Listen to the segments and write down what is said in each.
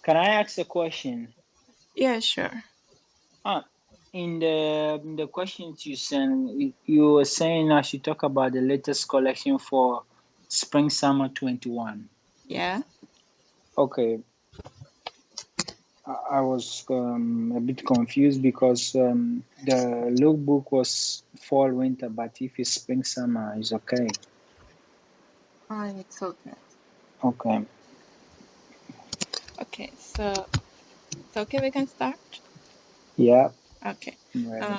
Can I ask a question? Yeah, sure. Ah, in the questions you sent, you were saying I should talk about the latest collection for Spring Summer 21. Yeah. Okay, I was a bit confused because the lookbook was fall winter, but if it's spring summer, it's okay. It's okay. Okay, Okay, so okay, we can start. yeah, Okay. I'm ready.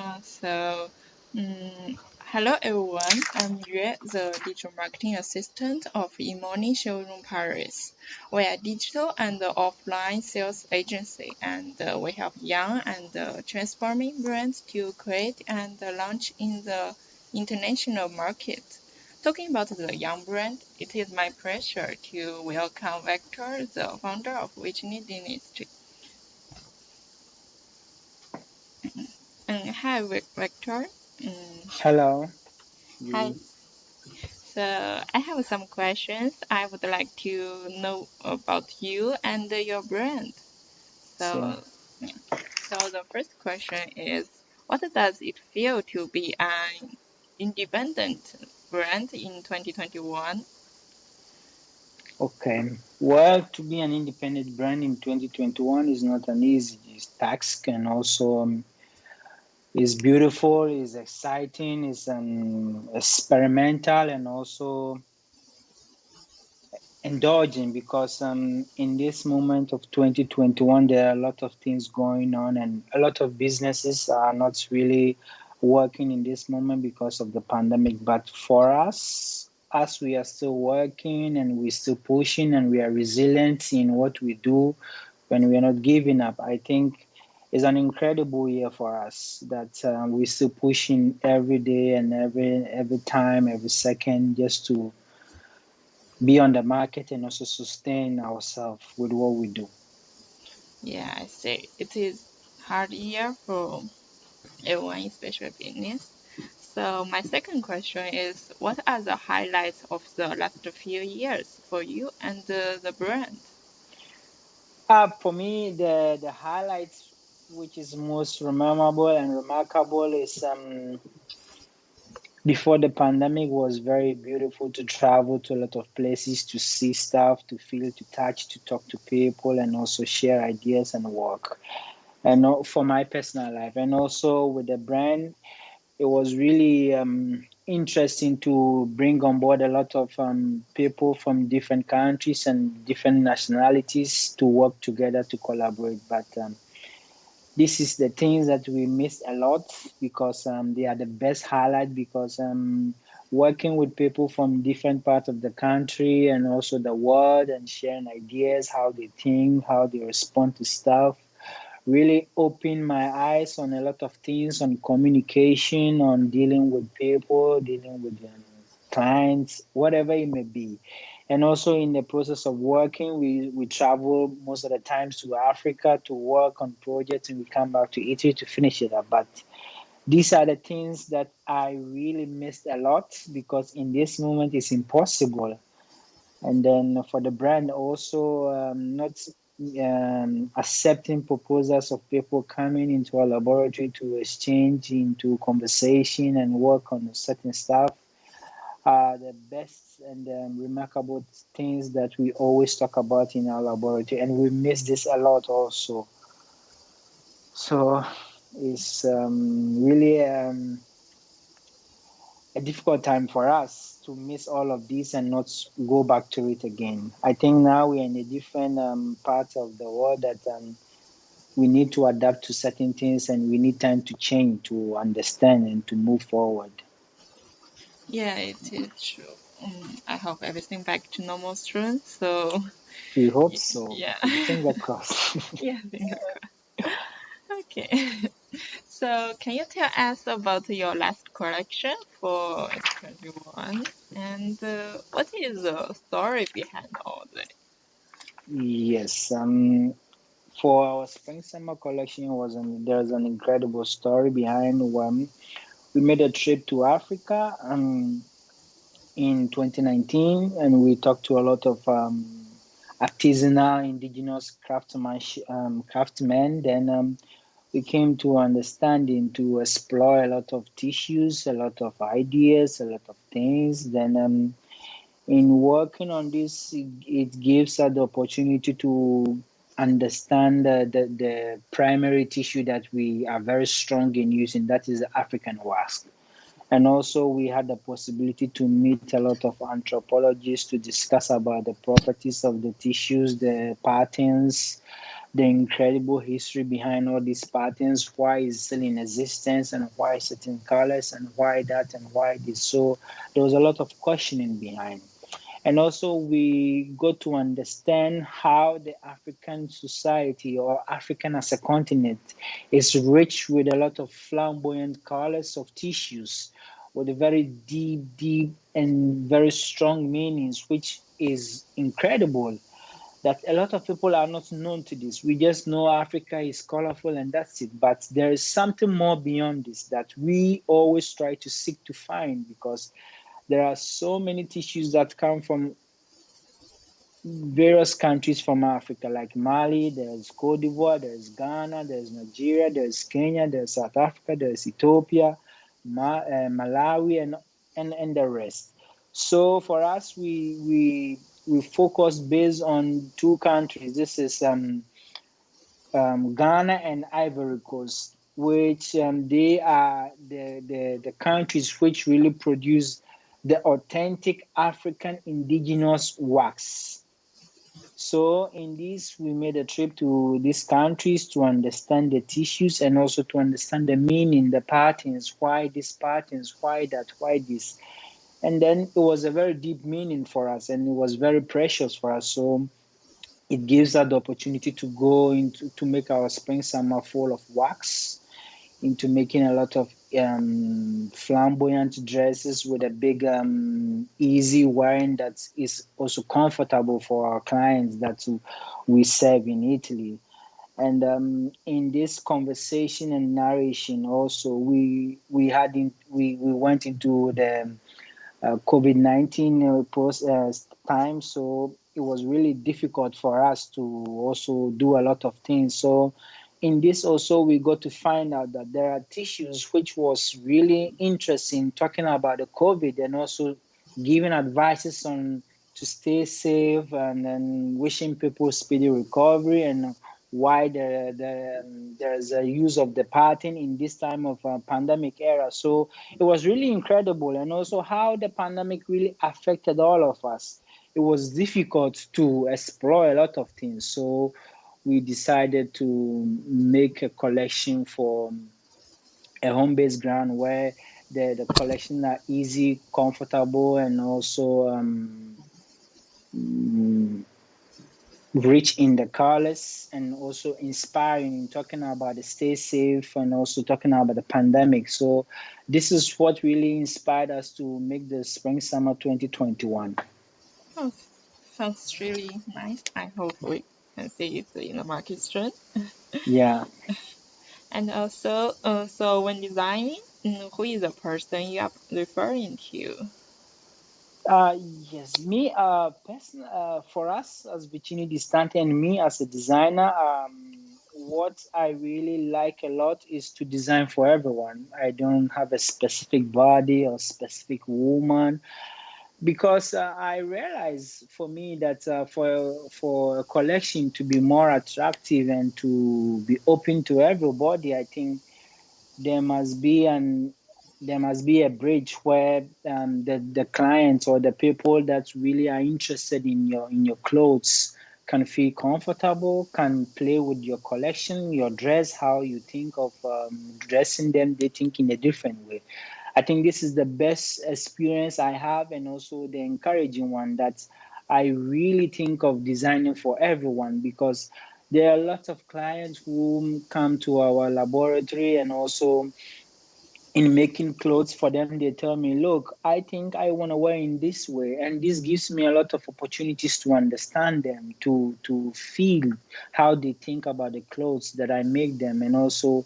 Hello everyone. I'm Yue, the digital marketing assistant of eMoney Showroom Paris. We are a digital and offline sales agency, and we help young and transforming brands to create and launch in the international market. Talking about the young brand, it is my pleasure to welcome Victor, the founder of VICINI D'ISTANTI. Hi, Victor. Um, Hello, Hi. you. So I have some questions I would like to know about you and your brand. See, So, yeah. So the first question is, what does it feel to be an independent brand in 2021? okay. Well, to be an independent brand in 2021 is not an easy task, and also is beautiful, is exciting, is experimental, and also indulging because in this moment of 2021 there are a lot of things going on and a lot of businesses are not really working in this moment because of the pandemic, but for us as we are still working and we're still pushing and we are resilient in what we do when we are not giving up, I think it's an incredible year for us that we're still pushing every day and every time, every second, just to be on the market and also sustain ourselves with what we do. Yeah, I see. It is hard year for everyone, especially business. So my second question is, what are the highlights of the last few years for you and the brand? For me, the highlights which is most memorable and remarkable is before the pandemic was very beautiful to travel to a lot of places to see stuff, to feel, to touch, to talk to people, and also share ideas and work. And for my personal life, and also with the brand, it was really interesting to bring on board a lot of people from different countries and different nationalities to work together to collaborate. But this is the things that we missed a lot because they are the best highlight because working with people from different parts of the country and also the world and sharing ideas, how they think, how they respond to stuff really opened my eyes on a lot of things on communication, on dealing with people, dealing with clients, whatever it may be. And also in the process of working, we travel most of the times to Africa to work on projects and we come back to Italy to finish it up. But these are the things that I really missed a lot because in this moment it's impossible. And then for the brand also not accepting proposals of people coming into our laboratory to exchange into conversation and work on certain stuff are the best and remarkable things that we always talk about in our laboratory, and we miss this a lot also. So it's really a difficult time for us to miss all of this and not go back to it again. I think now we're in a different part of the world that we need to adapt to certain things and we need time to change, to understand, and to move forward. Yeah, it is true. I hope everything back to normal soon. So We hope so. yeah, Finger crossed. yeah, finger crossed. Okay. So can you tell us about your last collection for 21 and what is the story behind all that? Yes. For our spring summer collection there's an incredible story behind one. We made a trip to Africa in 2019, and we talked to a lot of artisanal indigenous craftsmen. Then we came to understanding to explore a lot of tissues, a lot of ideas, a lot of things. Then in working on this, it gives us the opportunity to understand the primary tissue that we are very strong in using, that is the African wax. And also we had the possibility to meet a lot of anthropologists to discuss about the properties of the tissues, the patterns, the incredible history behind all these patterns, why it's still in existence, and why certain colors, and why that, and why this. So there was a lot of questioning behind. And also we got to understand how the African society, or African as a continent, is rich with a lot of flamboyant colors of tissues with a very deep and very strong meanings, which is incredible that a lot of people are not known to this. We just know Africa is colorful and that's it. But there is something more beyond this that we always try to seek to find, because there are so many tissues that come from various countries from Africa, like Mali, there's Cote d'Ivoire, there's Ghana, there's Nigeria, there's Kenya, there's South Africa, there's Ethiopia, Malawi, and the rest. So for us, we focus based on two countries. This is Ghana and Ivory Coast, which they are the countries which really produce the authentic African indigenous wax. So in this, we made a trip to these countries to understand the tissues and also to understand the meaning, the patterns, why these patterns, why that, why this. And then it was a very deep meaning for us, and it was very precious for us. So it gives us the opportunity to go into to make our spring summer full of wax, into making a lot of flamboyant dresses with a big easy wearing that is also comfortable for our clients that we serve in Italy. And in this conversation and narration also, we went into the COVID-19 time, so it was really difficult for us to also do a lot of things. So in this also, we got to find out that there are tissues which was really interesting, talking about the COVID and also giving advices on to stay safe, and then wishing people speedy recovery, and why there's a use of the pattern in this time of pandemic era. So it was really incredible, and also how the pandemic really affected all of us. It was difficult to explore a lot of things, so we decided to make a collection for a home-based ground where the collection are easy, comfortable, and also rich in the colors, and also inspiring in talking about the stay safe, and also talking about the pandemic. So this is what really inspired us to make the spring summer 2021. Oh, sounds really nice. I hope we can see it in the market soon. Yeah. And also, so when designing, who is the person you are referring to? Yes, me, for us as VICINI D'ISTANTI and me as a designer, what I really like a lot is to design for everyone. I don't have a specific body or specific woman, because I realize for me that for a collection to be more attractive and to be open to everybody, I think there must be an there must be a bridge where the clients or the people that really are interested in your clothes can feel comfortable, can play with your collection, your dress, how you think of dressing them. They think in a different way. I think this is the best experience I have, and also the encouraging one, that I really think of designing for everyone, because there are lots of clients who come to our laboratory, and also in making clothes for them, they tell me, look, I think I want to wear in this way. And this gives me a lot of opportunities to understand them, to feel how they think about the clothes that I make them. And also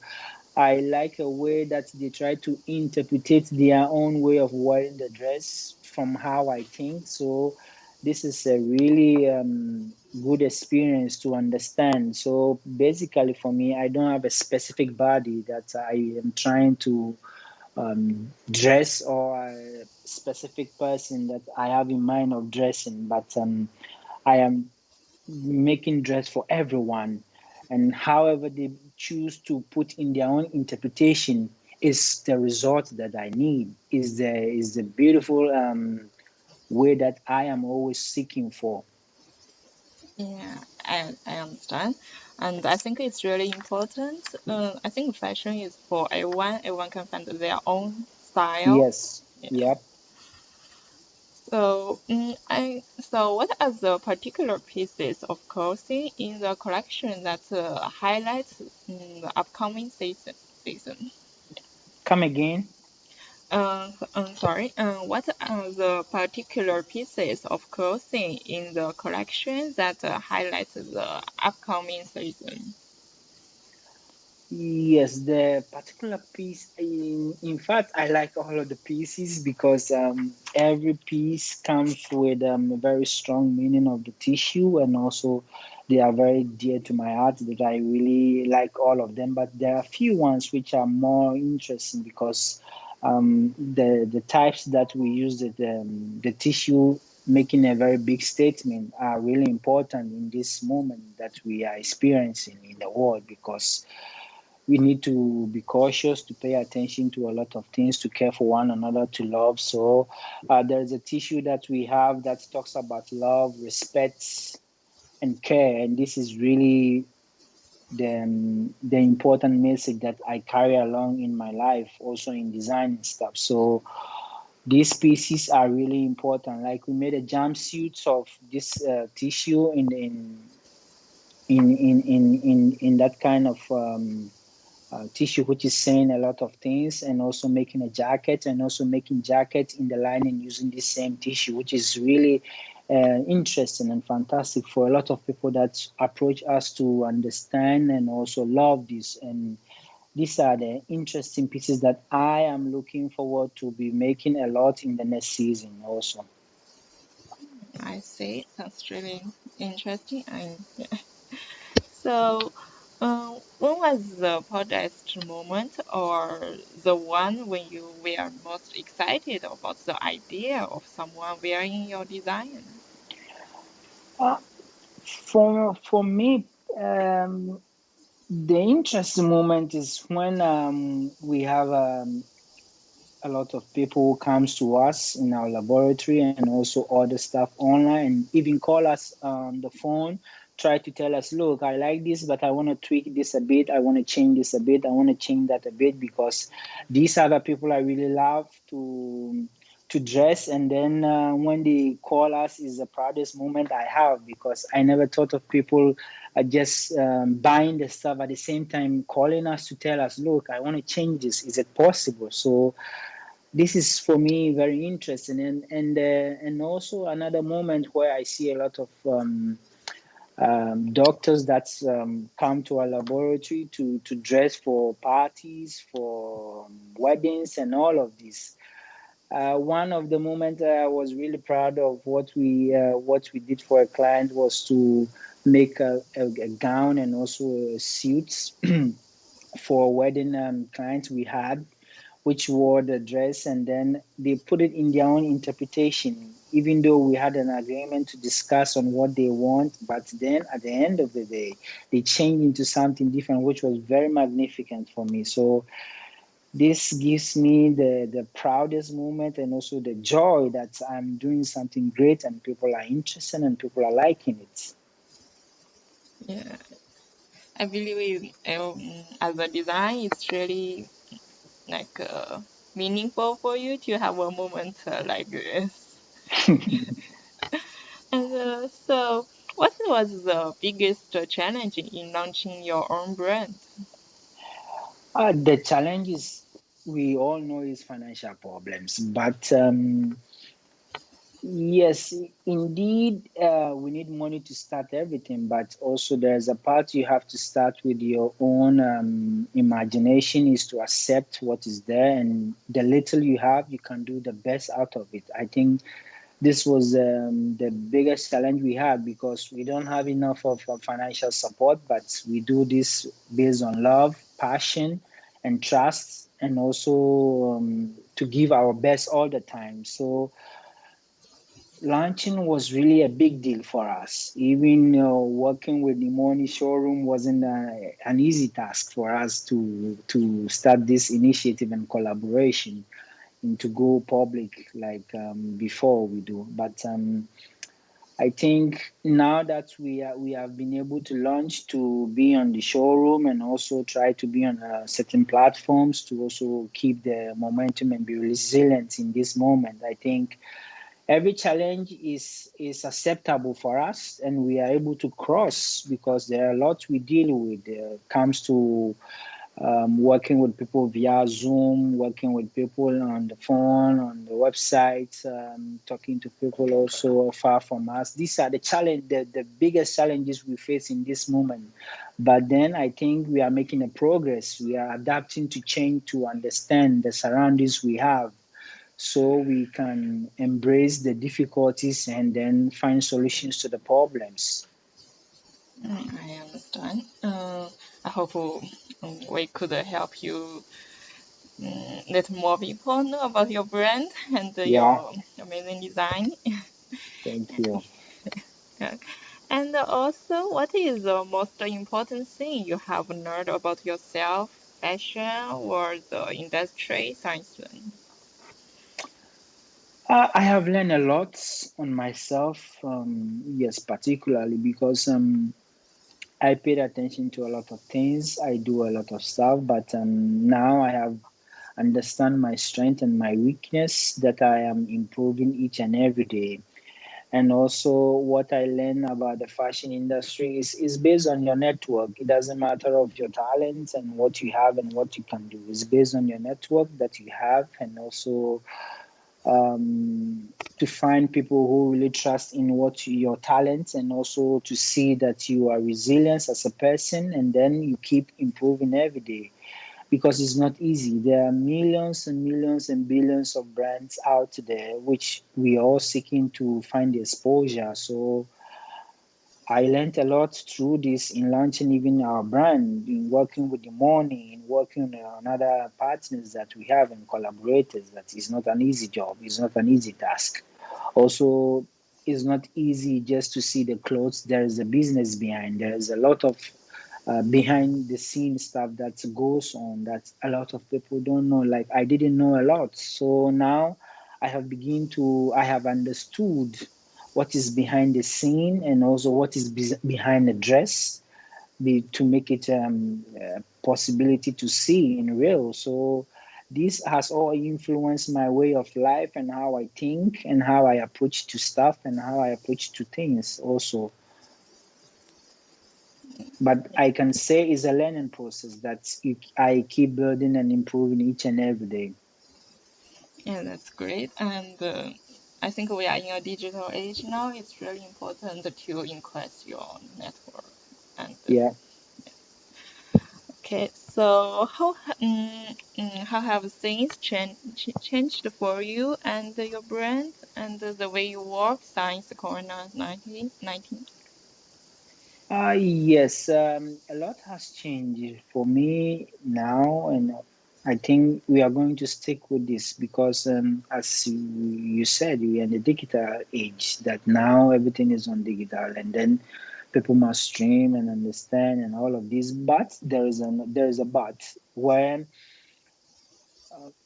I like a way that they try to interpret their own way of wearing the dress from how I think. So this is a really good experience to understand. So basically, for me, I don't have a specific body that I am trying to dress, or a specific person that I have in mind of dressing, but I am making dress for everyone, and however they choose to put in their own interpretation is the result that I need, is the beautiful way that I am always seeking for. Yeah, I understand. And I think it's really important. I think fashion is for everyone. Everyone can find their own style. Yes. Yeah. Yep. So what are the particular pieces of clothing in the collection that highlights the upcoming season? Come again. Sorry. What are the particular pieces of clothing in the collection that highlights the upcoming season? Yes, the particular piece, in fact, I like all of the pieces because every piece comes with a very strong meaning of the tissue, and also they are very dear to my heart, that I really like all of them. But there are a few ones which are more interesting because the types that we use, the tissue making a very big statement, are really important in this moment that we are experiencing in the world, because we need to be cautious, to pay attention to a lot of things, to care for one another, to love. So there's a tissue that we have that talks about love, respect, and care, and this is really the important message that I carry along in my life, also in design and stuff. So these pieces are really important. Like, we made a jumpsuit of this tissue in that kind of tissue, which is saying a lot of things, and also making a jacket, and also making jackets in the lining using this same tissue, which is really interesting and fantastic for a lot of people that approach us to understand and also love this. And these are the interesting pieces that I am looking forward to be making a lot in the next season also. I see. That's really interesting. So, when was the proudest moment, or the one when you were most excited about the idea of someone wearing your design? Uh, for me, um, the interesting moment is when we have a lot of people who comes to us in our laboratory, and also other stuff online, and even call us on the phone, try to tell us, look, I like this, but I want to tweak this a bit, I want to change this a bit, I want to change that a bit, because these are the people I really love to dress. And then when they call us, is the proudest moment I have, because I never thought of people just buying the stuff at the same time calling us to tell us, look, I want to change this, is it possible? So this is for me very interesting. And also another moment where I see a lot of doctors that come to our laboratory to dress for parties, for weddings, and all of this. One of the moments I was really proud of, what we did for a client, was to make a gown and also suits for a wedding clients we had, which wore the dress, and then they put it in their own interpretation, even though we had an agreement to discuss on what they want. But then at the end of the day, they changed into something different, which was very magnificent for me. So this gives me the proudest moment, and also the joy that I'm doing something great and people are interested and people are liking it. Yeah, I believe as a design, it's really like meaningful for you to have a moment like this. And so, what was the biggest challenge in launching your own brand? The challenge is, we all know, is financial problems, but yes, indeed, we need money to start everything, but also there's a part you have to start with your own imagination, is to accept what is there, and the little you have, you can do the best out of it. I think this was the biggest challenge we had, because we don't have enough of financial support, but we do this based on love, passion, and trust, and also to give our best all the time. So launching was really a big deal for us. Even working with the Money Showroom wasn't an easy task for us to start this initiative and collaboration and to go public like before we do. But I think now that we have been able to launch, to be on the showroom, and also try to be on certain platforms to also keep the momentum and be resilient in this moment. I think every challenge is acceptable for us, and we are able to cross, because there are a lot we deal with. Comes to working with people via Zoom, working with people on the phone, on the website, talking to people also far from us. These are the biggest challenges we face in this moment. But then I think we are making a progress. We are adapting to change, to understand the surroundings we have, so we can embrace the difficulties and then find solutions to the problems. I understand. I hope we could help you let more people know about your brand and Yeah, your amazing design. thank you. Yeah. And also, what is the most important thing you have learned about yourself, fashion, or the industry since then? I have learned a lot on myself, yes, particularly because I paid attention to a lot of things. I do a lot of stuff, but now I have understand my strength and my weakness, that I am improving each and every day. And also, what I learn about the fashion industry is based on your network. It doesn't matter of your talents and what you have and what you can do. It's based on your network that you have, and also to find people who really trust in your talents, and also to see that you are resilient as a person, and then you keep improving every day, because it's not easy. There are millions and millions and billions of brands out there, which we are all seeking to find exposure. So I learned a lot through this in launching even our brand, in working with the money, in working on other partners that we have and collaborators. That is not an easy job. It's not an easy task. Also, it's not easy just to see the clothes. There is a business behind. There is a lot of behind the scenes stuff that goes on that a lot of people don't know. Like, I didn't know a lot. So now I have understood what is behind the scene, and also what is behind the dress, to make it a possibility to see in real. So this has all influenced my way of life, and how I think, and how I approach to stuff, and how I approach to things also. But I can say it's a learning process that I keep building and improving each and every day. Yeah, that's great. And I think we are in a digital age now. It's really important to increase your network. And Yeah. okay, so how have things changed for you and your brand and the way you work since Corona-19? Yes, a lot has changed for me now, and I think we are going to stick with this, because, as you said, we are in the digital age, that now everything is on digital, and then people must stream and understand and all of this. But there is a but, where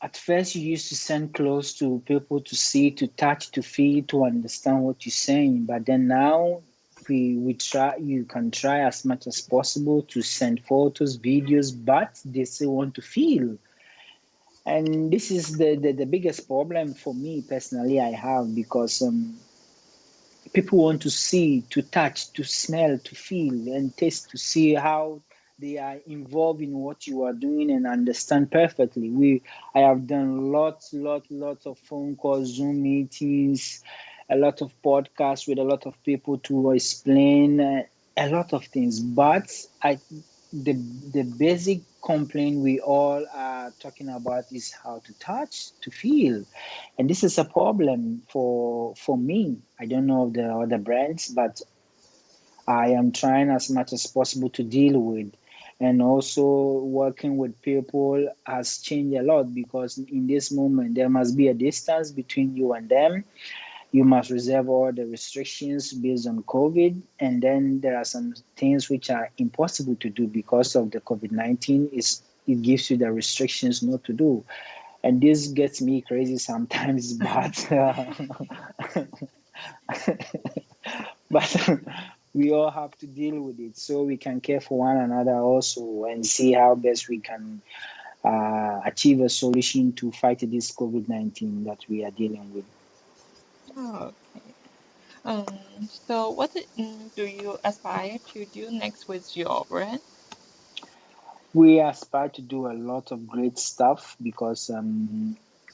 at first you used to send clothes to people to see, to touch, to feel, to understand what you're saying. But then now we try. You can try as much as possible to send photos, videos, but they still want to feel. And this is the biggest problem for me personally I have, because people want to see, to touch, to smell, to feel, and taste, to see how they are involved in what you are doing and understand perfectly. I have done lots of phone calls, Zoom meetings, a lot of podcasts with a lot of people to explain a lot of things. But the basic complaint we all are talking about is how to touch, to feel, and this is a problem for me. I don't know the other brands, but I am trying as much as possible to deal with. And also, working with people has changed a lot because in this moment, there must be a distance between you and them. You must reserve all the restrictions based on COVID. And then there are some things which are impossible to do because of the COVID-19. It gives you the restrictions not to do. And this gets me crazy sometimes, but but we all have to deal with it so we can care for one another also and see how best we can achieve a solution to fight this COVID-19 that we are dealing with. Okay. So what do you aspire to do next with your brand? We aspire to do a lot of great stuff because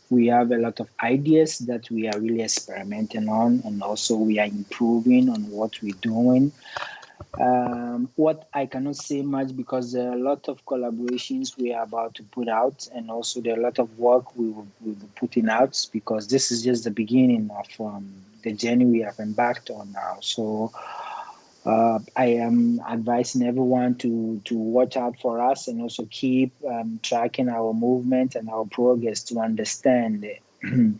we have a lot of ideas that we are really experimenting on, and also we are improving on what we're doing. What I cannot say much because there are a lot of collaborations we are about to put out, and also there are a lot of work we will be putting out because this is just the beginning of the journey we have embarked on now. So I am advising everyone to watch out for us and also keep tracking our movement and our progress to understand in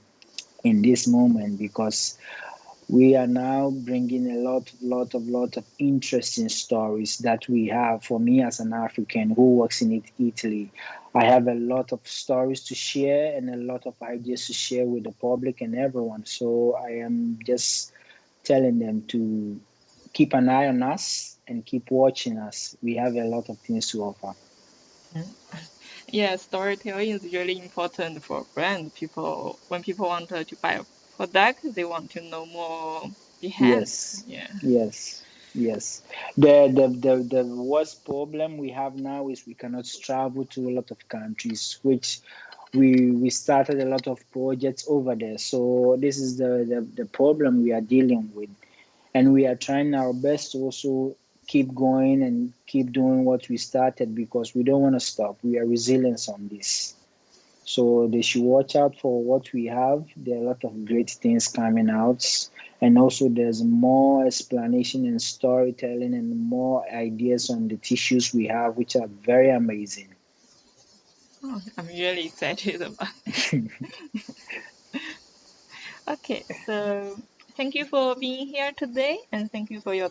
this moment because we are now bringing a lot of interesting stories that we have. For me as an African who works in Italy, I have a lot of stories to share and a lot of ideas to share with the public and everyone. So I am just telling them to keep an eye on us and keep watching us. We have a lot of things to offer. Yeah, storytelling is really important for brand. When people want to buy a product, they want to know more behind. Yes, Yeah. yes, yes. The worst problem we have now is we cannot travel to a lot of countries, which we started a lot of projects over there. So this is the problem we are dealing with. And we are trying our best to also keep going and keep doing what we started because we don't want to stop. We are resilient on this. So they should watch out for what we have. There are a lot of great things coming out. And also there's more explanation and storytelling and more ideas on the tissues we have, which are very amazing. Oh, I'm really excited about it. Okay, so thank you for being here today and thank you for your